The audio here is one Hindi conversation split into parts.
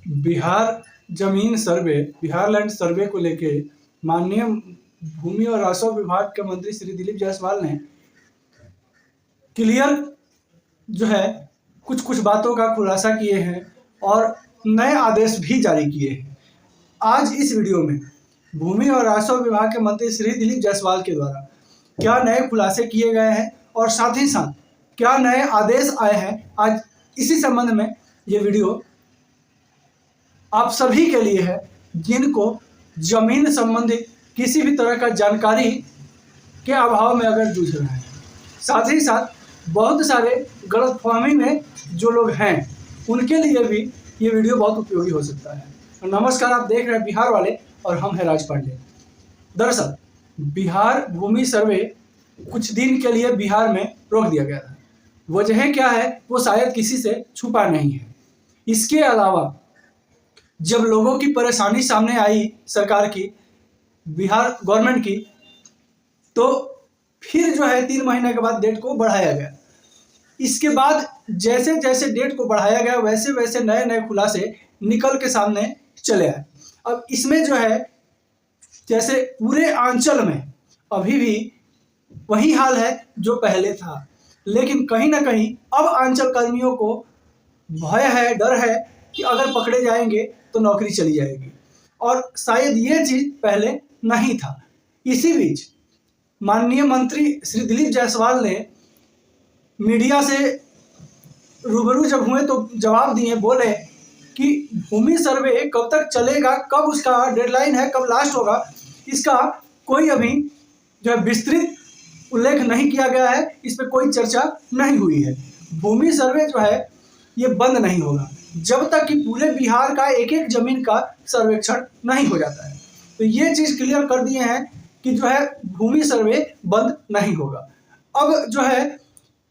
बिहार जमीन सर्वे, बिहार लैंड सर्वे को लेके माननीय भूमि और राजस्व विभाग के मंत्री श्री दिलीप जायसवाल ने क्लियर जो है कुछ कुछ बातों का खुलासा किए हैं और नए आदेश भी जारी किए हैं। आज इस वीडियो में भूमि और राजस्व विभाग के मंत्री श्री दिलीप जायसवाल के द्वारा क्या नए खुलासे किए गए हैं और साथ ही साथ क्या नए आदेश आए हैं, आज इसी संबंध में ये वीडियो आप सभी के लिए है जिनको जमीन संबंधित किसी भी तरह का जानकारी के अभाव में अगर जूझ रहे हैं, साथ ही साथ बहुत सारे गलतफहमी में जो लोग हैं उनके लिए भी ये वीडियो बहुत उपयोगी हो सकता है। नमस्कार, आप देख रहे हैं बिहार वाले और हम हैं राज पांडे। दरअसल बिहार भूमि सर्वे कुछ दिन के लिए बिहार में रोक दिया गया था। वजह क्या है वो शायद किसी से छुपा नहीं है। इसके अलावा जब लोगों की परेशानी सामने आई सरकार की, बिहार गवर्नमेंट की, तो फिर जो है 3 महीने के बाद डेट को बढ़ाया गया। इसके बाद जैसे जैसे डेट को बढ़ाया गया वैसे वैसे नए नए खुलासे निकल के सामने चले आए। अब इसमें जो है जैसे पूरे आंचल में अभी भी वही हाल है जो पहले था, लेकिन कहीं ना कहीं अब आंचल कर्मियों को भय है, डर है कि अगर पकड़े जाएंगे तो नौकरी चली जाएगी, और शायद ये चीज पहले नहीं था। इसी बीच माननीय मंत्री श्री दिलीप जायसवाल ने मीडिया से रूबरू जब हुए तो जवाब दिए, बोले कि भूमि सर्वे कब तक चलेगा, कब उसका डेडलाइन है, कब लास्ट होगा, इसका कोई अभी जो है विस्तृत उल्लेख नहीं किया गया है, इस पर कोई चर्चा नहीं हुई है। भूमि सर्वे जो है ये बंद नहीं होगा जब तक कि पूरे बिहार का एक एक जमीन का सर्वेक्षण नहीं हो जाता है। तो ये चीज़ क्लियर कर दिए हैं कि जो है भूमि सर्वे बंद नहीं होगा। अब जो है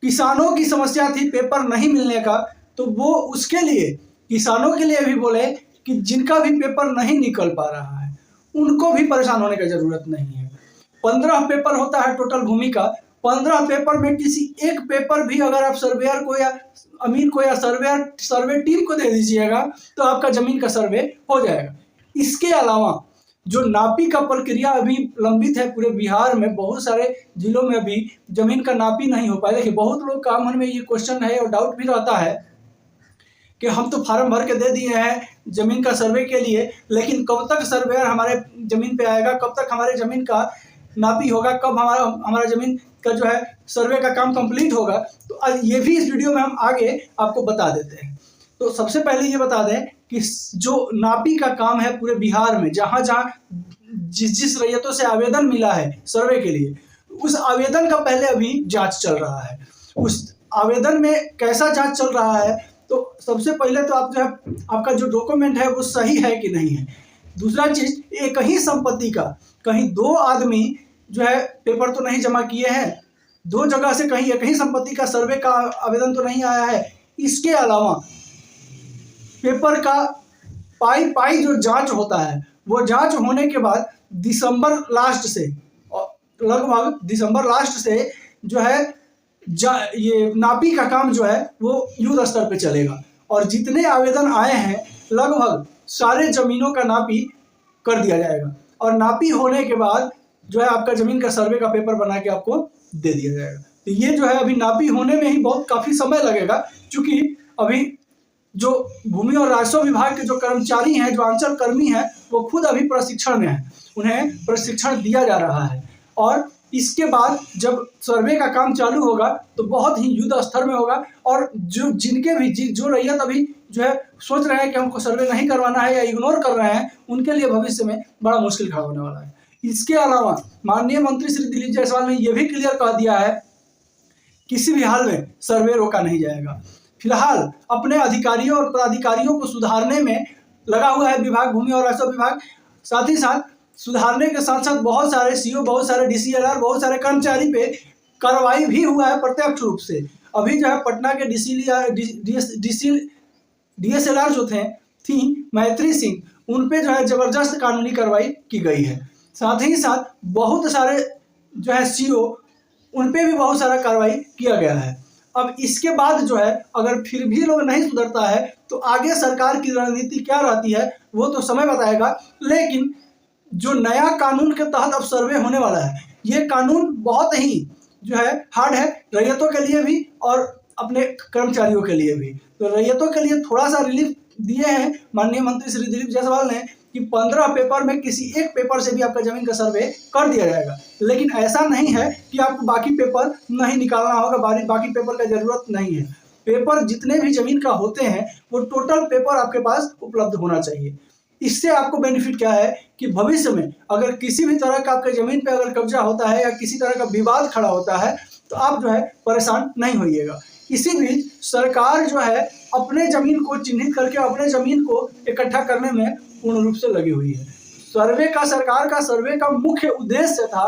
किसानों की समस्या थी पेपर नहीं मिलने का, तो वो उसके लिए किसानों के लिए भी बोले कि जिनका भी पेपर नहीं निकल पा रहा है उनको भी परेशान होने की जरूरत नहीं है। 15 पेपर होता है टोटल भूमि का। 15 पेपर में किसी एक पेपर भी अगर आप सर्वेयर को या अमीन को या सर्वे टीम को दे दीजिएगा तो आपका जमीन का सर्वे हो जाएगा। इसके अलावा जो नापी का प्रक्रिया अभी लंबित है पूरे बिहार में, बहुत सारे जिलों में अभी जमीन का नापी नहीं हो पाया। देखिए, बहुत लोग का मन में ये क्वेश्चन है और डाउट भी रहता है कि हम तो फार्म भर के दे दिए हैं जमीन का सर्वे के लिए, लेकिन कब तक सर्वेयर हमारे जमीन पे आएगा, कब तक हमारे जमीन का नापी होगा, कब हमारा जमीन का जो है सर्वे का काम कंप्लीट होगा। तो आज ये भी इस वीडियो में हम आगे आपको बता देते हैं। तो सबसे पहले ये बता दें कि जो नापी का काम है पूरे बिहार में, जहाँ जहाँ जिस रैयतों से आवेदन मिला है सर्वे के लिए, उस आवेदन का पहले अभी जांच चल रहा है। उस आवेदन में कैसा जांच चल रहा है, तो सबसे पहले तो आप जो है आपका जो डॉक्यूमेंट है वो सही है कि नहीं है। दूसरा चीज, एक ही संपत्ति का कहीं 2 आदमी जो है पेपर तो नहीं जमा किए हैं, 2 जगह से कहीं एक ही संपत्ति का सर्वे का आवेदन तो नहीं आया है। इसके अलावा पेपर का पाई जो जांच होता है वो जांच होने के बाद दिसंबर लास्ट से, लगभग दिसंबर लास्ट से जो है ये नापी का काम जो है वो युद्ध स्तर पे चलेगा, और जितने आवेदन आए हैं लगभग सारे जमीनों का नापी कर दिया जाएगा, और नापी होने के बाद जो है आपका जमीन का सर्वे का पेपर बना के आपको दे दिया जाएगा। तो ये जो है अभी नापी होने में ही बहुत काफ़ी समय लगेगा, क्योंकि अभी जो भूमि और राजस्व विभाग के जो कर्मचारी हैं, जो आंचल कर्मी हैं, वो खुद अभी प्रशिक्षण में हैं, उन्हें प्रशिक्षण दिया जा रहा है। और इसके बाद जब सर्वे का काम चालू होगा तो बहुत ही युद्ध स्तर में होगा, और जो जिनके भी जो रैयत अभी जो है सोच रहे हैं कि हमको सर्वे नहीं करवाना है या इग्नोर कर रहे हैं, उनके लिए भविष्य में बड़ा मुश्किल खड़ा होने वाला है। इसके अलावा माननीय मंत्री श्री दिलीप जायसवाल ने यह भी क्लियर कर दिया है किसी भी हाल में सर्वे रोका नहीं जाएगा। फिलहाल अपने अधिकारियों और पदाधिकारियों को सुधारने में लगा हुआ है विभाग, भूमि और राजस्व विभाग। साथ ही साथ सुधारने के साथ साथ बहुत सारे सीओ, बहुत सारे DCLR, बहुत सारे कर्मचारी पे कार्रवाई भी हुआ है प्रत्यक्ष रूप से। अभी जो है पटना के DSLR जो थी मैत्री सिंह, उन पे जो है जबरदस्त कानूनी कार्रवाई की गई है। साथ ही साथ बहुत सारे जो है CO, उन पे भी बहुत सारा कार्रवाई किया गया है। अब इसके बाद जो है अगर फिर भी लोग नहीं सुधरता है तो आगे सरकार की रणनीति क्या रहती है वो तो समय बताएगा। लेकिन जो नया कानून के तहत अब सर्वे होने वाला है, ये कानून बहुत ही जो है हार्ड है, रैयतों के लिए भी और अपने कर्मचारियों के लिए भी। तो रैयतों के लिए थोड़ा सा रिलीफ दिए हैं माननीय मंत्री श्री दिलीप जायसवाल ने कि 15 पेपर में किसी एक पेपर से भी आपका जमीन का सर्वे कर दिया जाएगा। लेकिन ऐसा नहीं है कि आपको बाकी पेपर नहीं निकालना होगा, बाकी पेपर का जरूरत नहीं है। पेपर जितने भी जमीन का होते हैं वो टोटल पेपर आपके पास उपलब्ध होना चाहिए। इससे आपको बेनिफिट क्या है कि भविष्य में अगर किसी भी तरह का आपके जमीन पे अगर कब्जा होता है या किसी तरह का विवाद खड़ा होता है तो आप जो है परेशान नहीं होइएगा। इसी बीच सरकार जो है अपने जमीन को चिन्हित करके अपने जमीन को इकट्ठा करने में पूर्ण रूप से लगी हुई है। सरकार का सर्वे का मुख्य उद्देश्य था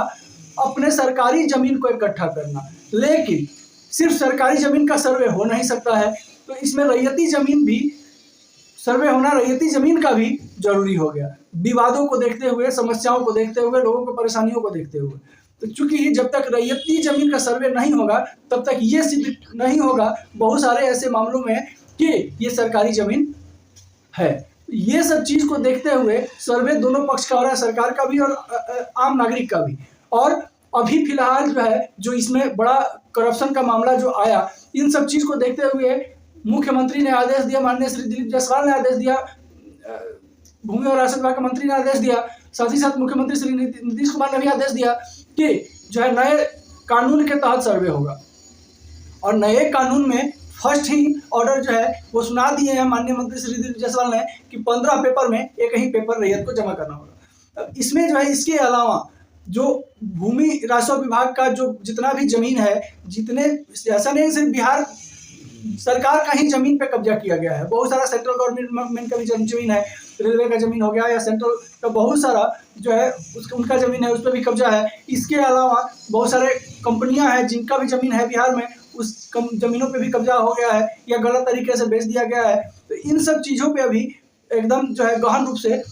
अपने सरकारी जमीन को इकट्ठा करना, लेकिन सिर्फ सरकारी जमीन का सर्वे हो नहीं सकता है, तो इसमें रैयती जमीन भी सर्वे होना, रैयती जमीन का भी जरूरी हो गया, विवादों को देखते हुए, समस्याओं को देखते हुए, लोगों को परेशानियों को देखते हुए। तो चूंकि जब तक रैयती जमीन का सर्वे नहीं होगा तब तक ये सिद्ध नहीं होगा बहुत सारे ऐसे मामलों में कि ये सरकारी जमीन है। ये सब चीज को देखते हुए सर्वे दोनों पक्ष का हो रहा है, सरकार का भी और आम नागरिक का भी। और अभी फिलहाल जो है जो इसमें बड़ा करप्शन का मामला जो आया, इन सब चीज को देखते हुए मुख्यमंत्री ने आदेश दिया, माननीय श्री दिलीप जायसवाल ने आदेश दिया, भूमि और आवास विभाग के मंत्री ने आदेश दिया, साथ ही साथ मुख्यमंत्री श्री नीतीश कुमार ने भी आदेश दिया कि जो है नए कानून के तहत सर्वे होगा। और नए कानून में फर्स्ट ही ऑर्डर जो है वो सुना दिए हैं माननीय मंत्री श्री दिलीप जायसवाल ने कि 15 पेपर में एक ही पेपर रैयत को जमा करना होगा। अब इसमें जो है इसके अलावा जो भूमि राजस्व विभाग का जो जितना भी जमीन है, जितने ऐसा नहीं सिर्फ बिहार सरकार का ही जमीन पे कब्जा किया गया है, बहुत सारा सेंट्रल गवर्नमेंट का भी जमीन है, रेलवे का जमीन हो गया या सेंट्रल का बहुत सारा जो है उनका जमीन है, उस पर भी कब्जा है। इसके अलावा बहुत सारे कंपनियां हैं जिनका भी जमीन है बिहार में, उस जमीनों पे भी कब्जा हो गया है या गलत तरीके से बेच दिया गया है। तो इन सब चीज़ों पे अभी एकदम जो है गहन रूप से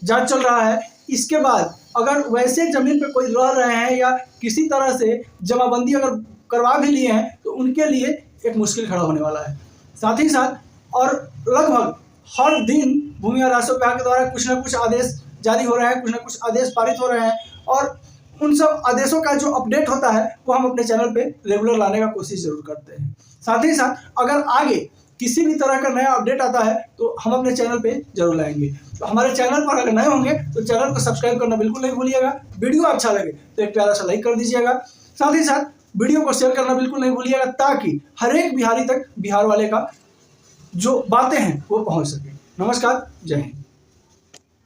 जांच चल रहा है। इसके बाद अगर वैसे जमीन पे कोई रह रहे हैं या किसी तरह से जमाबंदी अगर करवा भी लिए हैं तो उनके लिए एक मुश्किल खड़ा होने वाला है। साथ ही साथ और लगभग हर दिन भूमि और राजस्व विभाग के द्वारा कुछ ना कुछ आदेश जारी हो रहे हैं, कुछ ना कुछ आदेश पारित हो रहे हैं और उन सब आदेशों का जो अपडेट होता है वो हम अपने चैनल पे रेगुलर लाने का कोशिश जरूर करते हैं। साथ ही साथ अगर आगे किसी भी तरह का नया अपडेट आता है तो हम अपने चैनल पे जरूर लाएंगे। तो हमारे चैनल पर अगर नए होंगे तो चैनल को सब्सक्राइब करना बिल्कुल नहीं भूलिएगा। वीडियो अच्छा लगे तो एक प्यारा सा लाइक कर दीजिएगा। साथ ही साथ वीडियो को शेयर करना बिल्कुल नहीं भूलिएगा ताकि हर एक बिहारी तक बिहार वाले का जो बातें हैं वो पहुंच सके। नमस्कार, जय हिंद।